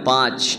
5,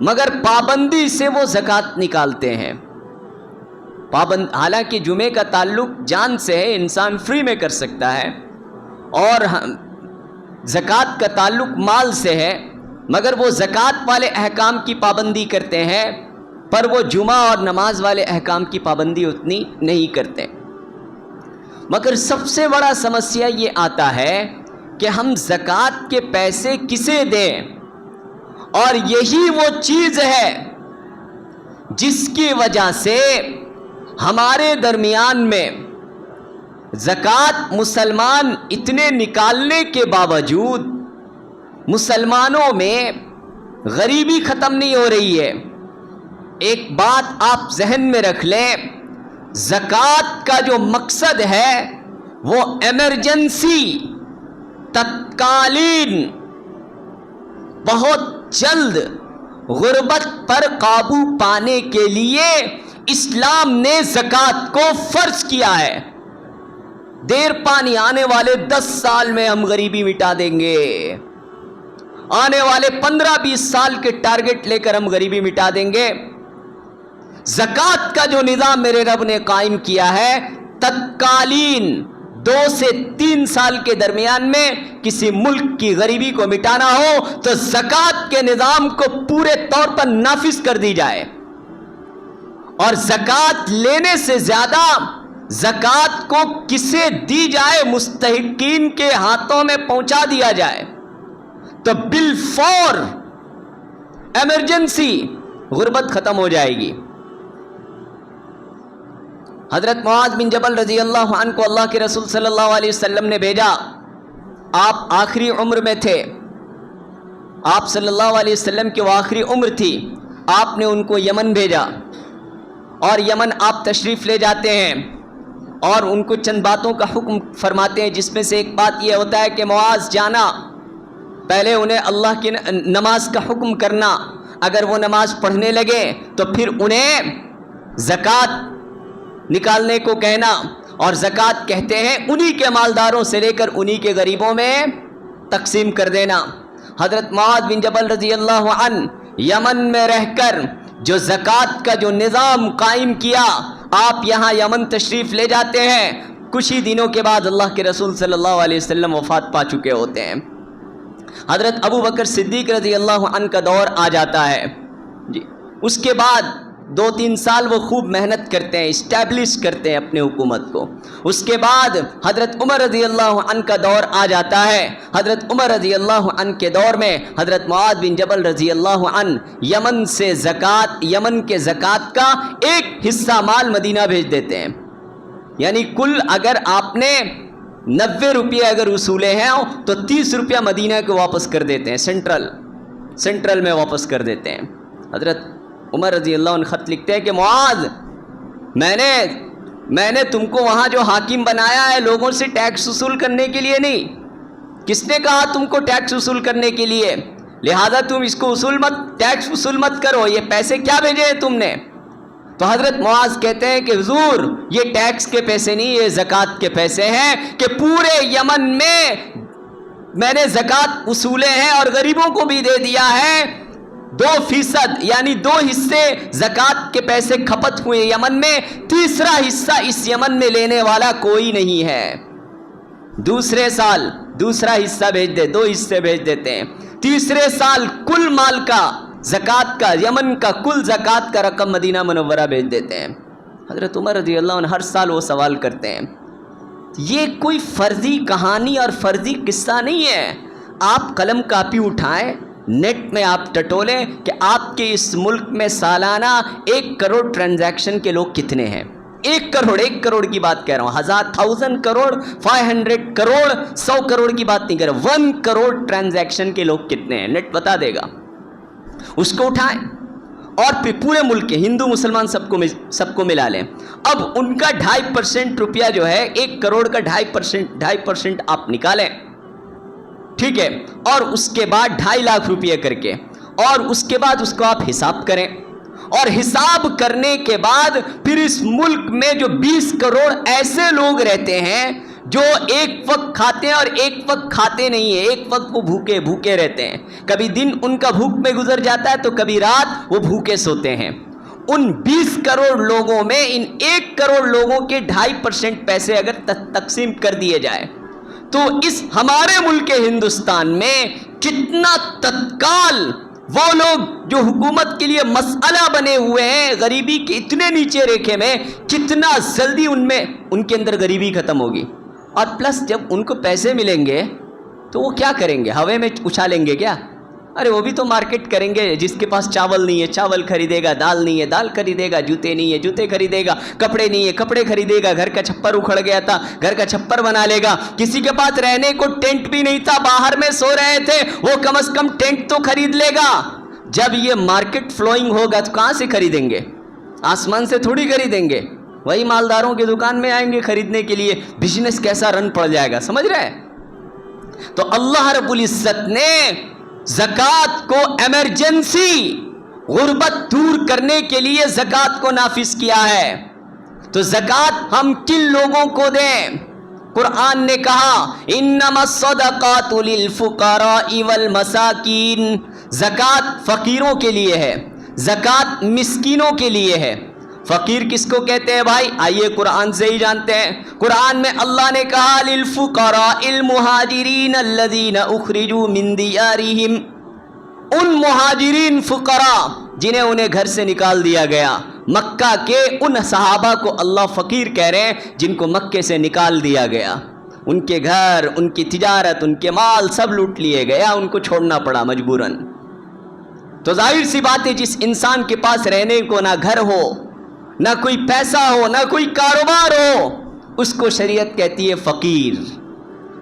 مگر پابندی سے وہ زکوٰۃ نکالتے ہیں. حالانکہ جمعے کا تعلق جان سے ہے، انسان فری میں کر سکتا ہے، اور زکوٰۃ کا تعلق مال سے ہے، مگر وہ زکوٰۃ والے احکام کی پابندی کرتے ہیں، پر وہ جمعہ اور نماز والے احکام کی پابندی اتنی نہیں کرتے. مگر سب سے بڑا سمسیا یہ آتا ہے کہ ہم زکوٰۃ کے پیسے کسے دیں، اور یہی وہ چیز ہے جس کی وجہ سے ہمارے درمیان میں زکوٰۃ مسلمان اتنے نکالنے کے باوجود مسلمانوں میں غریبی ختم نہیں ہو رہی ہے. ایک بات آپ ذہن میں رکھ لیں، زکوٰۃ کا جو مقصد ہے وہ ایمرجنسی، تتکالین، بہت جلد غربت پر قابو پانے کے لیے اسلام نے زکوٰۃ کو فرض کیا ہے. دیر پانی آنے والے 10 سال میں ہم غریبی مٹا دیں گے، آنے والے 15-20 سال کے ٹارگٹ لے کر ہم غریبی مٹا دیں گے. زکوٰۃ کا جو نظام میرے رب نے قائم کیا ہے، تتکالین 2 سے 3 سال کے درمیان میں کسی ملک کی غریبی کو مٹانا ہو تو زکوٰۃ کے نظام کو پورے طور پر نافذ کر دی جائے، اور زکوٰۃ لینے سے زیادہ زکوٰۃ کو کسے دی جائے، مستحقین کے ہاتھوں میں پہنچا دیا جائے، تو بالفور ایمرجنسی غربت ختم ہو جائے گی. حضرت معاذ بن جبل رضی اللہ عنہ کو اللہ کے رسول صلی اللہ علیہ وسلم نے بھیجا. آپ آخری عمر میں تھے، آپ صلی اللہ علیہ وسلم کی وہ آخری عمر تھی. آپ نے ان کو یمن بھیجا، اور یمن آپ تشریف لے جاتے ہیں اور ان کو چند باتوں کا حکم فرماتے ہیں، جس میں سے ایک بات یہ ہوتا ہے کہ معاذ جانا، پہلے انہیں اللہ کی نماز کا حکم کرنا، اگر وہ نماز پڑھنے لگے تو پھر انہیں زکوٰۃ نکالنے کو کہنا، اور زکوٰۃ کہتے ہیں انہی کے مالداروں سے لے کر انہی کے غریبوں میں تقسیم کر دینا. حضرت معاذ بن جبل رضی اللہ عنہ یمن میں رہ کر جو زکوٰۃ کا جو نظام قائم کیا، آپ یہاں یمن تشریف لے جاتے ہیں. کچھ ہی دنوں کے بعد اللہ کے رسول صلی اللہ علیہ وسلم وفات پا چکے ہوتے ہیں. حضرت ابو بکر صدیق رضی اللہ عنہ کا دور آ جاتا ہے جی. اس کے بعد 2-3 سال وہ خوب محنت کرتے ہیں، اسٹیبلش کرتے ہیں اپنے حکومت کو. اس کے بعد حضرت عمر رضی اللہ عنہ کا دور آ جاتا ہے. حضرت عمر رضی اللہ عنہ کے دور میں حضرت معاذ بن جبل رضی اللہ عنہ یمن سے یمن کے زکوٰۃ کا ایک حصہ مال مدینہ بھیج دیتے ہیں. یعنی کل اگر آپ نے 90 روپیہ اگر وصولے ہیں تو 30 روپیہ مدینہ کو واپس کر دیتے ہیں، سینٹرل میں واپس کر دیتے ہیں. حضرت عمر رضی اللہ عنہ خط لکھتے ہیں کہ معاذ، میں نے تم کو وہاں جو حاکم بنایا ہے لوگوں سے ٹیکس وصول کرنے کے لیے نہیں. کس نے کہا تم کو ٹیکس وصول کرنے کے لیے؟ لہذا تم اس کو ٹیکس وصول مت کرو. یہ پیسے کیا بھیجے ہیں تم نے؟ تو حضرت معاذ کہتے ہیں کہ حضور یہ ٹیکس کے پیسے نہیں، یہ زکوٰۃ کے پیسے ہیں کہ پورے یمن میں نے زکوٰۃ وصولے ہیں اور غریبوں کو بھی دے دیا ہے. 2% یعنی 2 حصے زکوٰۃ کے پیسے کھپت ہوئے یمن میں، تیسرا حصہ اس یمن میں لینے والا کوئی نہیں ہے. دوسرے سال دوسرا حصہ بھیج دے، 2 حصے بھیج دیتے ہیں. تیسرے سال کل مال کا زکوٰۃ کا، یمن کا کل زکوٰۃ کا رقم مدینہ منورہ بھیج دیتے ہیں. حضرت عمر رضی اللہ عنہ ہر سال وہ سوال کرتے ہیں. یہ کوئی فرضی کہانی اور فرضی قصہ نہیں ہے. آپ قلم کاپی اٹھائیں، نیٹ میں آپ ٹٹولیں کہ آپ کے اس ملک میں سالانہ 1 کروڑ ٹرانزیکشن کے لوگ کتنے ہیں. 1 کروڑ کی بات کہہ رہا ہوں، 1000 کروڑ 500 کروڑ 100 کروڑ کی بات نہیں کر رہا. 1 کروڑ ٹرانزیکشن کے لوگ کتنے ہیں، نیٹ بتا دے گا. اس کو اٹھائیں اور پھر پورے ملک کے ہندو مسلمان سب کو ملا لیں. اب ان کا 2.5% روپیہ جو ہے، 1 کروڑ کا 2.5% آپ نکالیں، ٹھیک ہے، اور اس کے بعد 2.5 لاکھ روپیہ کر کے، اور اس کے بعد اس کو آپ حساب کریں، اور حساب کرنے کے بعد پھر اس ملک میں جو 20 کروڑ ایسے لوگ رہتے ہیں جو ایک وقت کھاتے ہیں اور ایک وقت کھاتے نہیں ہیں، ایک وقت وہ بھوکے رہتے ہیں، کبھی دن ان کا بھوک میں گزر جاتا ہے تو کبھی رات وہ بھوکے سوتے ہیں۔ ان 20 کروڑ لوگوں میں ان 1 کروڑ لوگوں کے 2.5% پیسے اگر تقسیم کر دیے جائے تو اس ہمارے ملک ہندوستان میں کتنا تتکال وہ لوگ جو حکومت کے لیے مسئلہ بنے ہوئے ہیں غریبی کے اتنے نیچے ریکھے میں، کتنا جلدی ان کے اندر غریبی ختم ہوگی۔ اور پلس جب ان کو پیسے ملیں گے تو وہ کیا کریں گے؟ ہوے میں اچھالیں گے کیا؟ ارے وہ بھی تو مارکیٹ کریں گے، جس کے پاس چاول نہیں ہے چاول خریدے گا، دال نہیں ہے دال خریدے گا، جوتے نہیں ہے جوتے خریدے گا، کپڑے نہیں ہے کپڑے خریدے گا، گھر کا چھپر اکھڑ گیا تھا گھر کا چھپر بنا لے گا، کسی کے پاس رہنے کو ٹینٹ بھی نہیں تھا باہر میں سو رہے تھے وہ کم از کم ٹینٹ تو خرید لے گا۔ جب یہ مارکیٹ فلوئنگ ہوگا تو کہاں سے خریدیں گے؟ آسمان سے تھوڑی خریدیں گے، وہی مالداروں کی دکان میں آئیں گے خریدنے کے لیے۔ بزنس کیسا رن پڑ جائے گا، سمجھ رہے ہیں؟ تو اللہ رب العزت نے زکوٰۃ کو ایمرجنسی غربت دور کرنے کے لیے زکوٰۃ کو نافذ کیا ہے۔ تو زکوٰۃ ہم کن لوگوں کو دیں؟ قرآن نے کہا انما الصدقات للفقراء والمساکین، زکوٰۃ فقیروں کے لیے ہے، زکوٰۃ مسکینوں کے لیے ہے۔ فقیر کس کو کہتے ہیں بھائی؟ آئیے قرآن سے ہی جانتے ہیں۔ قرآن میں اللہ نے کہا للفقراء المہاجرین الذین اخرجوا من دیارہم، ان مہاجرین فقراء انہیں گھر سے نکال دیا گیا۔ مکہ کے ان صحابہ کو اللہ فقیر کہہ رہے ہیں جن کو مکے سے نکال دیا گیا، ان کے گھر ان کی تجارت ان کے مال سب لوٹ لیے گیا، ان کو چھوڑنا پڑا مجبوراً۔ تو ظاہر سی بات ہے جس انسان کے پاس رہنے کو نہ گھر ہو نہ کوئی پیسہ ہو نہ کوئی کاروبار ہو، اس کو شریعت کہتی ہے فقیر۔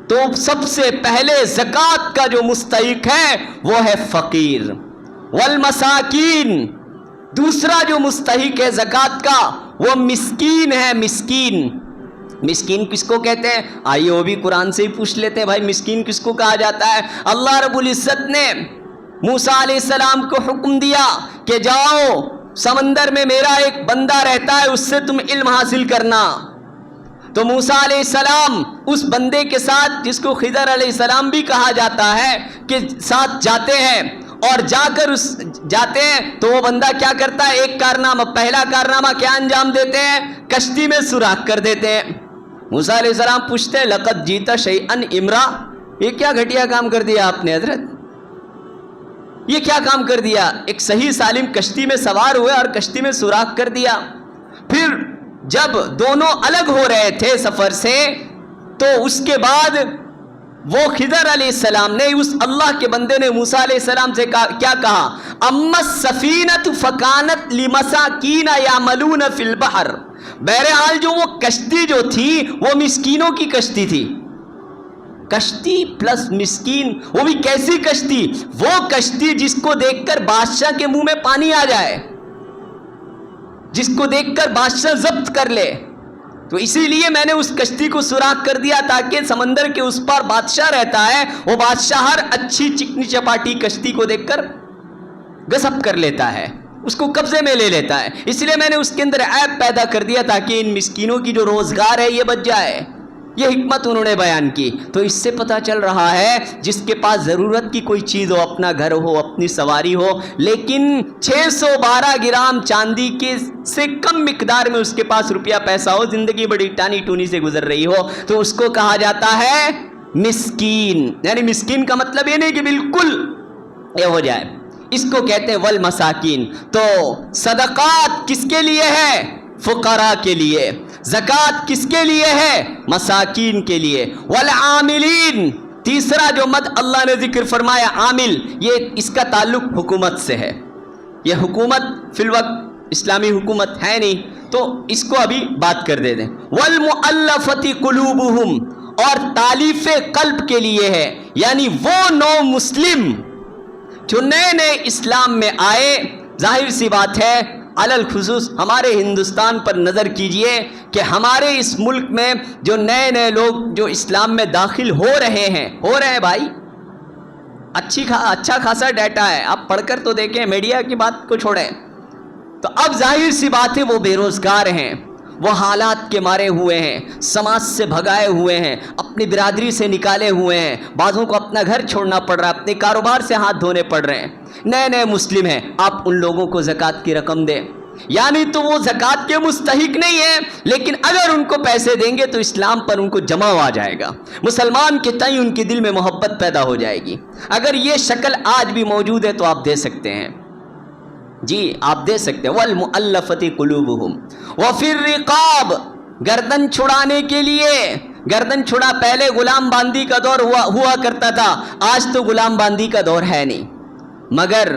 تو سب سے پہلے زکوٰۃ کا جو مستحق ہے وہ ہے فقیر۔ والمساکین، دوسرا جو مستحق ہے زکوٰۃ کا وہ مسکین ہے۔ مسکین، مسکین کس کو کہتے ہیں؟ آئیے وہ بھی قرآن سے ہی پوچھ لیتے ہیں بھائی مسکین کس کو کہا جاتا ہے۔ اللہ رب العزت نے موسیٰ علیہ السلام کو حکم دیا کہ جاؤ سمندر میں میرا ایک بندہ رہتا ہے، اس سے تم علم حاصل کرنا۔ تو موسیٰ علیہ السلام اس بندے کے ساتھ، جس کو خضر علیہ السلام بھی کہا جاتا ہے، کہ ساتھ جاتے ہیں، اور جا کر جاتے ہیں تو وہ بندہ کیا کرتا ہے؟ ایک کارنامہ، پہلا کارنامہ کیا انجام دیتے ہیں؟ کشتی میں سوراخ کر دیتے ہیں۔ موسیٰ علیہ السلام پوچھتے ہیں لقد جیت شیئا امرا، یہ کیا گھٹیا کام کر دیا آپ نے حضرت، یہ کیا کام کر دیا؟ ایک صحیح سالم کشتی میں سوار ہوئے اور کشتی میں سوراخ کر دیا۔ پھر جب دونوں الگ ہو رہے تھے سفر سے تو اس کے بعد وہ خضر علیہ السلام نے، اس اللہ کے بندے نے موسیٰ علیہ السلام سے کیا کہا؟ اما السفینۃ فکانت لمساکین یعملون فی البحر، بہرحال جو وہ کشتی جو تھی وہ مسکینوں کی کشتی تھی۔ کشتی پلس مسکین، وہ بھی کیسی کشتی؟ وہ کشتی جس کو دیکھ کر بادشاہ کے منہ میں پانی آ جائے، جس کو دیکھ کر بادشاہ ضبط کر لے۔ تو اسی لیے میں نے اس کشتی کو سوراخ کر دیا تاکہ سمندر کے اس پار بادشاہ رہتا ہے، وہ بادشاہ ہر اچھی چکنی چپاٹی کشتی کو دیکھ کر غصب کر لیتا ہے، اس کو قبضے میں لے لیتا ہے۔ اس لیے میں نے اس کے اندر عیب پیدا کر دیا تاکہ ان مسکینوں کی جو روزگار ہے یہ بچ جائے۔ یہ حکمت انہوں نے بیان کی۔ تو اس سے پتہ چل رہا ہے جس کے پاس ضرورت کی کوئی چیز ہو، اپنا گھر ہو، اپنی سواری ہو، لیکن 612 گرام چاندی کے سے کم مقدار میں اس کے پاس روپیہ پیسہ ہو، زندگی بڑی ٹانی ٹونی سے گزر رہی ہو، تو اس کو کہا جاتا ہے مسکین۔ یعنی مسکین کا مطلب یہ نہیں کہ بالکل یہ ہو جائے، اس کو کہتے ہیں والمساکین۔ تو صدقات کس کے لیے ہے؟ فقراء کے لیے۔ زکوٰۃ کس کے لیے ہے؟ مساکین کے لیے۔ والعاملین، تیسرا جو مد اللہ نے ذکر فرمایا عامل، یہ اس کا تعلق حکومت سے ہے۔ یہ حکومت فی الوقت اسلامی حکومت ہے نہیں، تو اس کو ابھی بات کر دے دیں۔ والمؤلفۃ قلوبہم، اور تالیف قلب کے لیے ہے، یعنی وہ نو مسلم جو نئے نئے اسلام میں آئے۔ ظاہر سی بات ہے علل خصوص ہمارے ہندوستان پر نظر کیجئے کہ ہمارے اس ملک میں جو نئے نئے لوگ جو اسلام میں داخل ہو رہے ہیں بھائی، اچھا خاصا ڈیٹا ہے، آپ پڑھ کر تو دیکھیں، میڈیا کی بات کو چھوڑیں۔ تو اب ظاہر سی بات ہے وہ بے روزگار ہیں، وہ حالات کے مارے ہوئے ہیں، سماج سے بھگائے ہوئے ہیں، اپنی برادری سے نکالے ہوئے ہیں، بعضوں کو اپنا گھر چھوڑنا پڑ رہا ہے، اپنے کاروبار سے ہاتھ دھونے پڑ رہے ہیں، نئے نئے مسلم ہیں، آپ ان لوگوں کو زکوٰۃ کی رقم دیں. یعنی تو وہ زکوٰۃ کے مستحق نہیں ہیں، لیکن اگر ان کو پیسے دیں گے تو اسلام پر ان کو جماؤ آ جائے گا، مسلمان کے تئیں ان کے دل میں محبت پیدا ہو جائے گی. اگر یہ شکل آج بھی موجود ہے تو آپ دے سکتے ہیں، جی آپ دے سکتے ہیں. وَالْمُؤَلَّفَةِ قُلُوبُهُمْ وَفِي الرِّقَابِ، گردن چھڑانے کے لیے. گردن چھڑا، پہلے غلام باندی کا دور ہوا کرتا تھا، آج تو غلام باندی کا دور ہے نہیں. مگر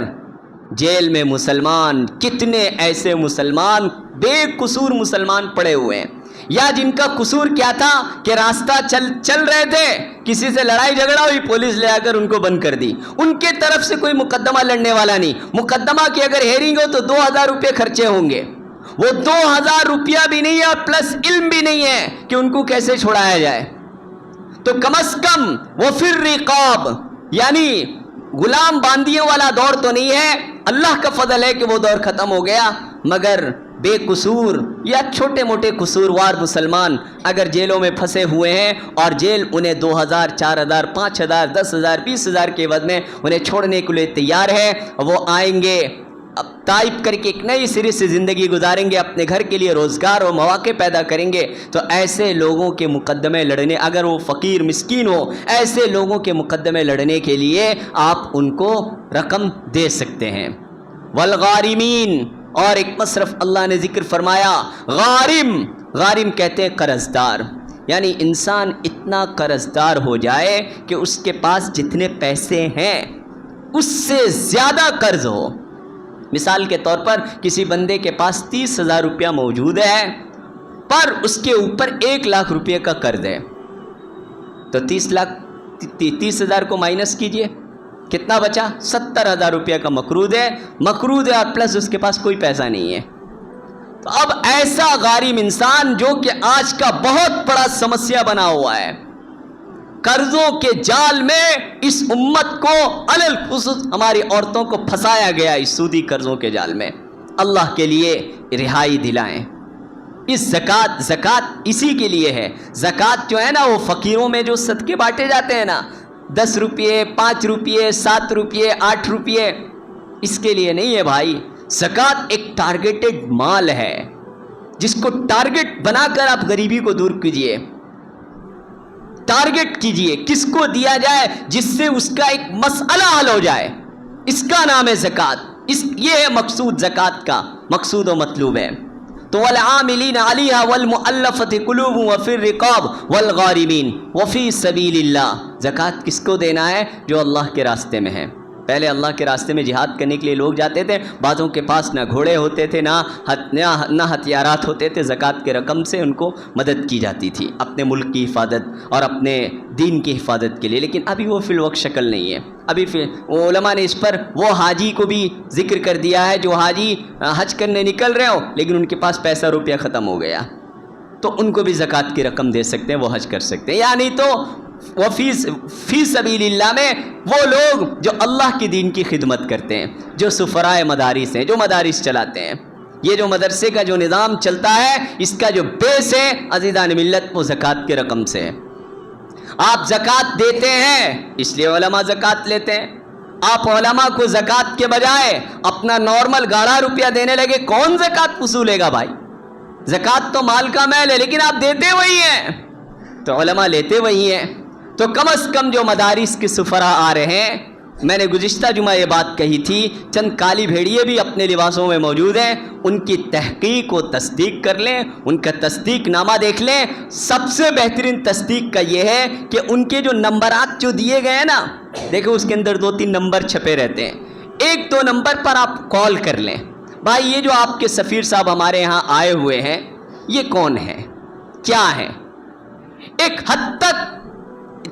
جیل میں مسلمان، کتنے ایسے مسلمان بے قصور مسلمان پڑے ہوئے ہیں، یا جن کا قصور کیا تھا کہ راستہ چل رہے تھے، کسی سے لڑائی جھگڑا ہوئی، پولیس لے آ کر ان کو بند کر دی. ان کے طرف سے کوئی مقدمہ لڑنے والا نہیں. مقدمہ کی اگر ہیرنگ ہو تو 2000 روپے خرچے ہوں گے. وہ 2000 روپیہ بھی نہیں ہے، پلس علم بھی نہیں ہے کہ ان کو کیسے چھڑایا جائے. تو کم از کم وہ پھر رقاب، یعنی غلام باندیوں والا دور تو نہیں ہے. اللہ کا فضل ہے کہ وہ دور ختم ہو گیا، مگر بے قصور یا چھوٹے موٹے قصوروار مسلمان اگر جیلوں میں پھنسے ہوئے ہیں اور جیل انہیں 2000 4000 5000 10000 20000 کے عوض میں انہیں چھوڑنے کے لیے تیار ہے، وہ آئیں گے، اب تائب کر کے ایک نئی سرے سے زندگی گزاریں گے، اپنے گھر کے لیے روزگار اور مواقع پیدا کریں گے. تو ایسے لوگوں کے مقدمے لڑنے، اگر وہ فقیر مسکین ہو، ایسے لوگوں کے مقدمے لڑنے کے لیے آپ ان کو رقم دے سکتے ہیں. والغارمین، اور ایک مصرف اللہ نے ذکر فرمایا، غارم کہتے ہیں قرض دار، یعنی انسان اتنا قرض دار ہو جائے کہ اس کے پاس جتنے پیسے ہیں اس سے زیادہ قرض ہو. مثال کے طور پر کسی بندے کے پاس 30,000 روپیہ موجود ہے، پر اس کے اوپر 1 لاکھ روپے کا قرض ہے، تو 30,000 کو مائنس کیجئے، کتنا بچا؟ 70,000 روپیہ کا مقروض ہے اور پلس اس کے پاس کوئی پیسہ نہیں ہے. تو اب ایسا غارم انسان جو کہ آج کا بہت بڑا سمسیا بنا ہوا ہے، قرضوں کے جال میں اس امت کو علل خصوص ہماری عورتوں کو پھنسایا گیا، اس سودی قرضوں کے جال میں. اللہ کے لیے رہائی دلائیں. اس زکوٰۃ اسی کے لیے ہے. زکوٰۃ جو ہے نا، وہ فقیروں میں جو صدقے بانٹے جاتے ہیں نا، 10 روپیے 5 روپیے 7 روپیے 8 روپیے، اس کے لیے نہیں ہے بھائی. زکوٰۃ ایک ٹارگیٹڈ مال ہے جس کو ٹارگیٹ بنا کر آپ غریبی کو دور کیجئے. ٹارگٹ کیجئے کس کو دیا جائے جس سے اس کا ایک مسئلہ حل ہو جائے، اس کا نام ہے زکوٰۃ. یہ ہے مقصود زکوٰۃ کا، مقصود و مطلوب ہے. تو والعاملین علیہا والمؤلفۃ قلوبہم وفی الرقاب والغارمین وفی سبیل اللہ. زکوٰۃ کس کو دینا ہے؟ جو اللہ کے راستے میں ہے. پہلے اللہ کے راستے میں جہاد کرنے کے لیے لوگ جاتے تھے، بعضوں کے پاس نہ گھوڑے ہوتے تھے نہ ہتھیارات ہوتے تھے، زکوٰۃ کے رقم سے ان کو مدد کی جاتی تھی اپنے ملک کی حفاظت اور اپنے دین کی حفاظت کے لیے. لیکن ابھی وہ فی الوقت شکل نہیں ہے. ابھی علماء نے اس پر وہ حاجی کو بھی ذکر کر دیا ہے جو حاجی حج کرنے نکل رہے ہو لیکن ان کے پاس پیسہ روپیہ ختم ہو گیا، تو ان کو بھی زکوٰۃ کی رقم دے سکتے ہیں، وہ حج کر سکتے ہیں. یعنی تو وہ فی سبیل اللہ میں وہ لوگ جو اللہ کی دین کی خدمت کرتے ہیں، جو سفرائے مدارس ہیں، جو مدارس چلاتے ہیں. یہ جو مدرسے کا جو نظام چلتا ہے، اس کا جو بیس ہے عزیزان ملت، وہ زکوٰۃ کے رقم سے ہے. آپ زکوٰۃ دیتے ہیں اس لیے علماء زکوٰۃ لیتے ہیں. آپ علماء کو زکوٰۃ کے بجائے اپنا نارمل گاڑھا روپیہ دینے لگے، کون زکوٰۃ وصولے گا بھائی؟ زکوٰۃ تو مال کا میل ہے، لیکن آپ دیتے وہی ہیں، تو علماء لیتے وہی ہیں. تو کم از کم جو مدارس کے سفراء آ رہے ہیں، میں نے گزشتہ جمعہ یہ بات کہی تھی، چند کالی بھیڑیے بھی اپنے لباسوں میں موجود ہیں، ان کی تحقیق و تصدیق کر لیں، ان کا تصدیق نامہ دیکھ لیں. سب سے بہترین تصدیق کا یہ ہے کہ ان کے جو نمبرات جو دیے گئے ہیں نا، دیکھو اس کے اندر 2-3 نمبر چھپے رہتے ہیں، 1-2 نمبر پر آپ کال کر لیں، بھائی یہ جو آپ کے سفیر صاحب ہمارے یہاں آئے ہوئے ہیں یہ کون ہے، کیا ہے. ایک حد تک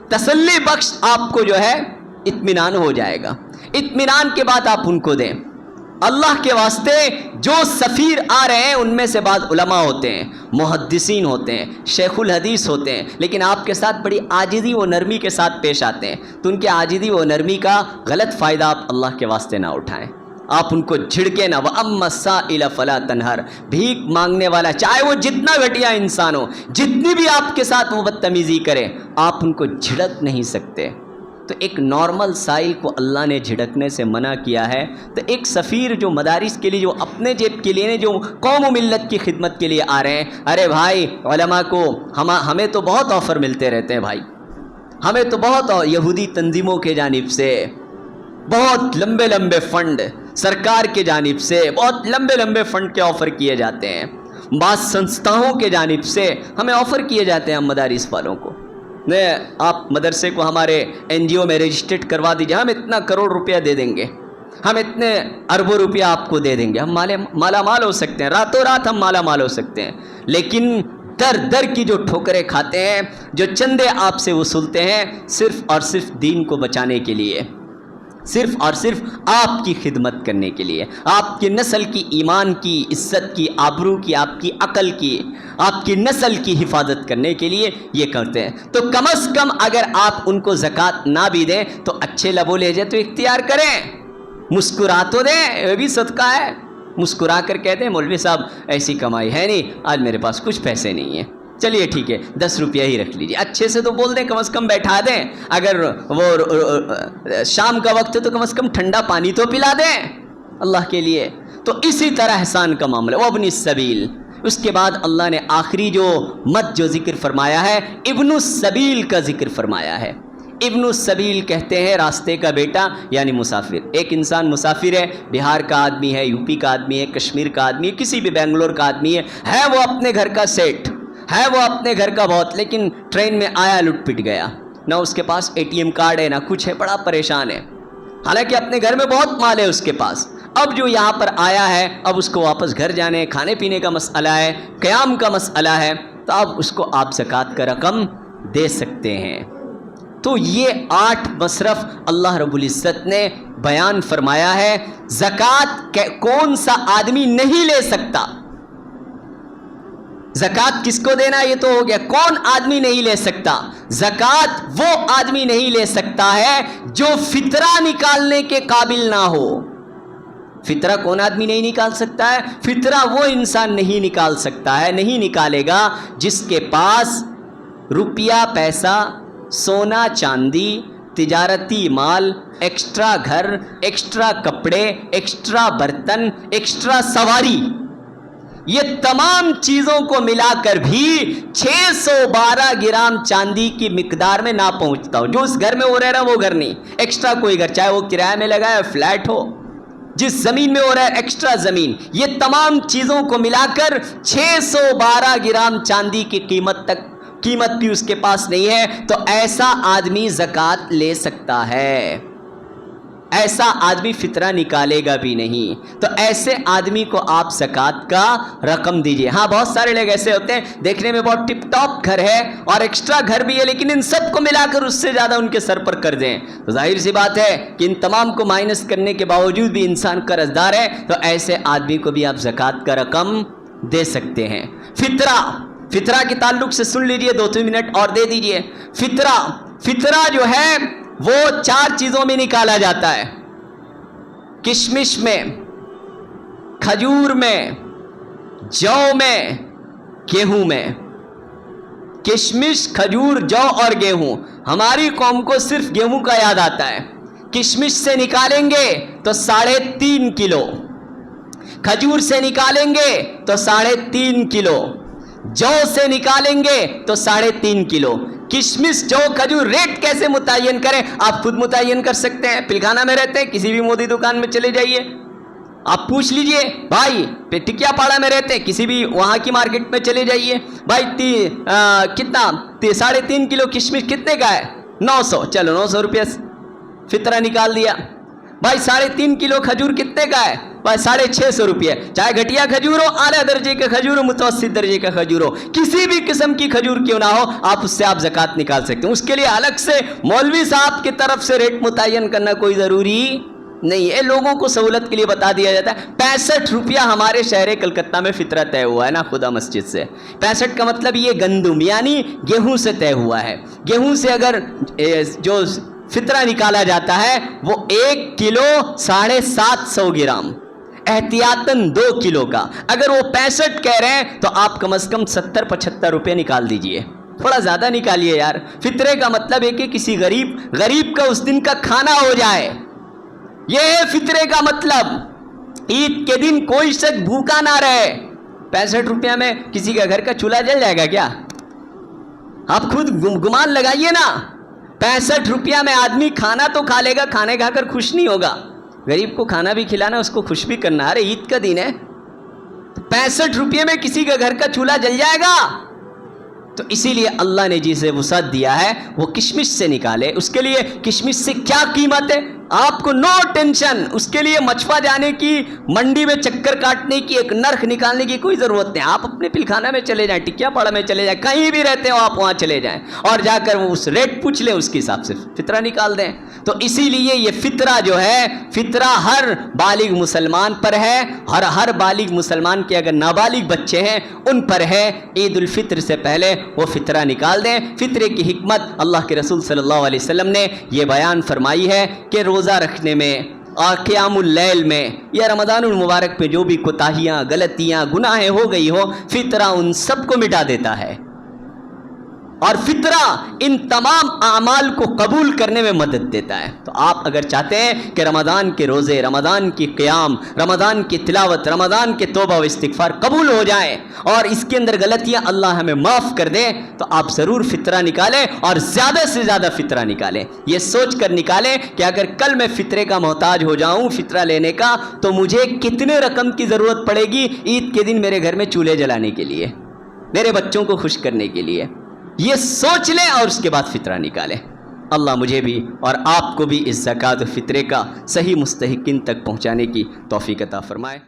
تسلی بخش آپ کو جو ہے اطمینان ہو جائے گا. اطمینان کے بعد آپ ان کو دیں. اللہ کے واسطے جو سفیر آ رہے ہیں ان میں سے بعض علماء ہوتے ہیں، محدثین ہوتے ہیں، شیخ الحدیث ہوتے ہیں، لیکن آپ کے ساتھ بڑی عاجزی و نرمی کے ساتھ پیش آتے ہیں، تو ان کے عاجزی و نرمی کا غلط فائدہ آپ اللہ کے واسطے نہ اٹھائیں. آپ ان کو جھڑکے نہ. وَأَمَّا السَّائِلَ فَلَا تَنْهَرْ. بھیک مانگنے والا چاہے وہ جتنا گھٹیا انسان ہو, جتنی بھی آپ کے ساتھ وہ بدتمیزی کرے, آپ ان کو جھڑک نہیں سکتے. تو ایک نارمل سائل کو اللہ نے جھڑکنے سے منع کیا ہے. تو ایک سفیر جو مدارس کے لیے, جو اپنے جیب کے لیے, جو قوم و ملت کی خدمت کے لیے آ رہے ہیں, ارے بھائی علماء کو ہمیں تو بہت آفر ملتے رہتے ہیں بھائی, ہمیں تو بہت یہودی تنظیموں کے جانب سے بہت لمبے لمبے فنڈ, سرکار کے جانب سے بہت لمبے لمبے فنڈ کے آفر کیے جاتے ہیں, بعض سنستھاؤں کے جانب سے ہمیں آفر کیے جاتے ہیں ہم مدارس والوں کو. آپ مدرسے کو ہمارے این جی او میں رجسٹرڈ کروا دیجیے, ہم اتنا کروڑ روپیہ دے دیں گے, ہم اتنے اربوں روپیہ آپ کو دے دیں گے, ہم مالا مال ہو سکتے ہیں, راتوں رات ہم مالا مال ہو سکتے ہیں. لیکن در در کی جو ٹھوکریں کھاتے ہیں, جو چندے آپ سے وصولتے ہیں, صرف اور صرف دین کو بچانے کے لیے, صرف اور صرف آپ کی خدمت کرنے کے لیے, آپ کی نسل کی ایمان کی, عزت کی, آبرو کی, آپ کی عقل کی, آپ کی نسل کی حفاظت کرنے کے لیے یہ کرتے ہیں. تو کم از کم اگر آپ ان کو زکوٰۃ نہ بھی دیں تو اچھے لب و لہجے تو اختیار کریں, مسکرا تو دیں, یہ بھی صدقہ ہے. مسکرا کر کہتے ہیں مولوی صاحب ایسی کمائی ہے نہیں, آج میرے پاس کچھ پیسے نہیں ہیں, چلیے ٹھیک ہے 10 روپیہ ہی رکھ لیجیے. اچھے سے تو بول دیں, کم از کم بیٹھا دیں, اگر وہ شام کا وقت ہے تو کم از کم ٹھنڈا پانی تو پلا دیں اللہ کے لیے. تو اسی طرح احسان کا معاملہ. وابن السبیل, اس کے بعد اللہ نے آخری جو مد جو ذکر فرمایا ہے, ابن السبیل کا ذکر فرمایا ہے. ابن السبیل کہتے ہیں راستے کا بیٹا, یعنی مسافر. ایک انسان مسافر ہے, بہار کا آدمی ہے, یو پی کا آدمی ہے, کشمیر کا آدمی ہے, کسی بھی بنگلور کا آدمی ہے وہ اپنے گھر کا سیٹ ہے, وہ اپنے گھر کا بہت, لیکن ٹرین میں آیا لٹ پٹ گیا, نہ اس کے پاس اے ٹی ایم کارڈ ہے, نہ کچھ ہے, بڑا پریشان ہے, حالانکہ اپنے گھر میں بہت مال ہے اس کے پاس. اب جو یہاں پر آیا ہے, اب اس کو واپس گھر جانے, کھانے پینے کا مسئلہ ہے, قیام کا مسئلہ ہے, تو اب اس کو آپ زکوٰۃ کا رقم دے سکتے ہیں. تو یہ 8 مصرف اللہ رب العزت نے بیان فرمایا ہے. زکوٰۃ کون سا آدمی نہیں لے سکتا, زکوٰۃ کس کو دینا یہ تو ہو گیا, کون آدمی نہیں لے سکتا. زکوٰۃ وہ آدمی نہیں لے سکتا ہے جو فطرہ نکالنے کے قابل نہ ہو. فطرہ کون آدمی نہیں نکال سکتا ہے؟ فطرہ وہ انسان نہیں نکال سکتا ہے, نہیں نکالے گا جس کے پاس روپیہ پیسہ, سونا چاندی, تجارتی مال, ایکسٹرا گھر, ایکسٹرا کپڑے, ایکسٹرا برتن, ایکسٹرا سواری, یہ تمام چیزوں کو ملا کر بھی 612 گرام چاندی کی مقدار میں نہ پہنچتا ہو. جو اس گھر میں وہ رہ رہا ہے وہ گھر نہیں, ایکسٹرا کوئی گھر, چاہے وہ کرایہ میں لگا ہے, فلیٹ ہو, جس زمین میں ہو رہا ہے ایکسٹرا زمین, یہ تمام چیزوں کو ملا کر 612 گرام چاندی کی قیمت بھی اس کے پاس نہیں ہے, تو ایسا آدمی زکوٰۃ لے سکتا ہے. ایسا آدمی فطرہ نکالے گا بھی نہیں, تو ایسے آدمی کو آپ زکوٰۃ کا رقم دیجئے. ہاں بہت سارے لوگ ایسے ہوتے ہیں, دیکھنے میں بہت ٹپ ٹاپ گھر ہے اور ایکسٹرا گھر بھی ہے, لیکن ان سب کو ملا کر اس سے زیادہ ان کے سر پر قرض ہیں. تو ظاہر سی بات ہے کہ ان تمام کو مائنس کرنے کے باوجود بھی انسان قرض دار ہے, تو ایسے آدمی کو بھی آپ زکوٰۃ کا رقم دے سکتے ہیں. فطرہ کے تعلق سے سن لیجئے, 2-3 منٹ اور دے دیجئے. فطرہ جو ہے وہ 4 چیزوں میں نکالا جاتا ہے, کشمش میں, کھجور میں, جو میں, گیہوں میں. کشمش, کھجور, جو اور گیہوں. ہماری قوم کو صرف گیہوں کا یاد آتا ہے. کشمش سے نکالیں گے تو 3.5 کلو, کھجور سے نکالیں گے تو 3.5 کلو, جو سے نکالیں گے تو 3.5 کلو. کشمش, جو, کھجور ریٹ کیسے متعین کریں؟ آپ خود متعین کر سکتے ہیں. پلخانہ میں رہتے ہیں, کسی بھی مودی دکان میں چلے جائیے, آپ پوچھ لیجئے. بھائی ٹکیا پاڑا میں رہتے ہیں, کسی بھی وہاں کی مارکیٹ میں چلے جائیے, بھائی کتنا 3.5 کلو کشمش کتنے کا ہے؟ 900. چلو 900 روپیہ فطرہ نکال دیا. بھائی 3.5 کلو کھجور کتنے کا ہے؟ بھائی 650 روپیہ. چاہے گھٹیا کھجور ہو, اعلیٰ درجے کا کھجور ہو, متوسط درجے کا کھجور ہو, کسی بھی قسم کی کھجور کیوں نہ ہو, آپ اس سے آپ زکوٰۃ نکال سکتے ہیں. اس کے لیے الگ سے مولوی صاحب کی طرف سے ریٹ متعین کرنا کوئی ضروری نہیں ہے, لوگوں کو سہولت کے لیے بتا دیا جاتا ہے. 65 روپیہ ہمارے شہر کلکتہ میں فطرہ طے ہوا ہے نا خدا مسجد سے. 65 کا مطلب یہ گندم یعنی گیہوں سے طے ہوا ہے. گیہوں سے اگر جو فطرہ نکالا جاتا ہے وہ 1 کلو 750 گرام، احتیاطاً 2 کلو کا۔ اگر وہ 65 کہہ رہے ہیں تو آپ کم از کم 70-75 روپے نکال دیجئے، تھوڑا زیادہ نکالیے یار۔ فطرے کا مطلب ہے کہ کسی غریب کا اس دن کا کھانا ہو جائے، یہ ہے فطرے کا مطلب۔ عید کے دن کوئی شخص بھوکا نہ رہے۔ 65 روپیہ میں کسی کا گھر کا چولہا جل جائے گا کیا؟ آپ خود گمان لگائیے نا۔ 65 روپیہ میں آدمی کھانا تو کھا لے گا، کھانے کھا کر خوش نہیں ہوگا۔ غریب کو کھانا بھی کھلانا، اس کو خوش بھی کرنا۔ ارے عید کا دن ہے، 65 روپیے میں کسی کا گھر کا چولہا جل جائے گا؟ تو اسی لیے اللہ نے جسے وسعت دیا ہے وہ کشمش سے نکالے۔ اس کے لیے کشمش سے کیا قیمت ہے آپ کو نو ٹینشن، اس کے لیے مچھوا جانے کی، منڈی میں چکر کاٹنے کی، ایک نرخ نکالنے کی کوئی ضرورت نہیں۔ آپ اپنے پلخانہ میں چلے جائیں، ٹکیا پاڑا میں چلے جائیں، کہیں بھی رہتے ہو آپ وہاں چلے جائیں اور جا کر وہ اس ریٹ پوچھ لیں، اس کے حساب سے فطرہ نکال دیں۔ تو اسی لیے یہ فطرہ جو ہے، فطرہ ہر بالغ مسلمان پر ہے، ہر بالغ مسلمان کے اگر نابالغ بچے ہیں ان پر ہے۔ عید الفطر سے پہلے وہ فطرہ نکال دیں۔ فطرے کی حکمت اللہ کے رسول صلی اللہ علیہ وسلم نے یہ بیان فرمائی ہے کہ روزہ رکھنے میں اور قیام اللیل میں یا رمضان المبارک میں جو بھی کوتاہیاں، غلطیاں، گناہیں ہو گئی ہو، فطرہ ان سب کو مٹا دیتا ہے، اور فطرہ ان تمام اعمال کو قبول کرنے میں مدد دیتا ہے۔ تو آپ اگر چاہتے ہیں کہ رمضان کے روزے، رمضان کی قیام، رمضان کی تلاوت، رمضان کے توبہ و استغفار قبول ہو جائیں اور اس کے اندر غلطیاں اللہ ہمیں معاف کر دے، تو آپ ضرور فطرہ نکالیں اور زیادہ سے زیادہ فطرہ نکالیں۔ یہ سوچ کر نکالیں کہ اگر کل میں فطرے کا محتاج ہو جاؤں فطرہ لینے کا، تو مجھے کتنے رقم کی ضرورت پڑے گی عید کے دن میرے گھر میں چولہے جلانے کے لیے، میرے بچوں کو خوش کرنے کے لیے۔ یہ سوچ لیں اور اس کے بعد فطرہ نکالیں۔ اللہ مجھے بھی اور آپ کو بھی اس زکوٰۃ و فطرے کا صحیح مستحقین تک پہنچانے کی توفیق عطا فرمائے۔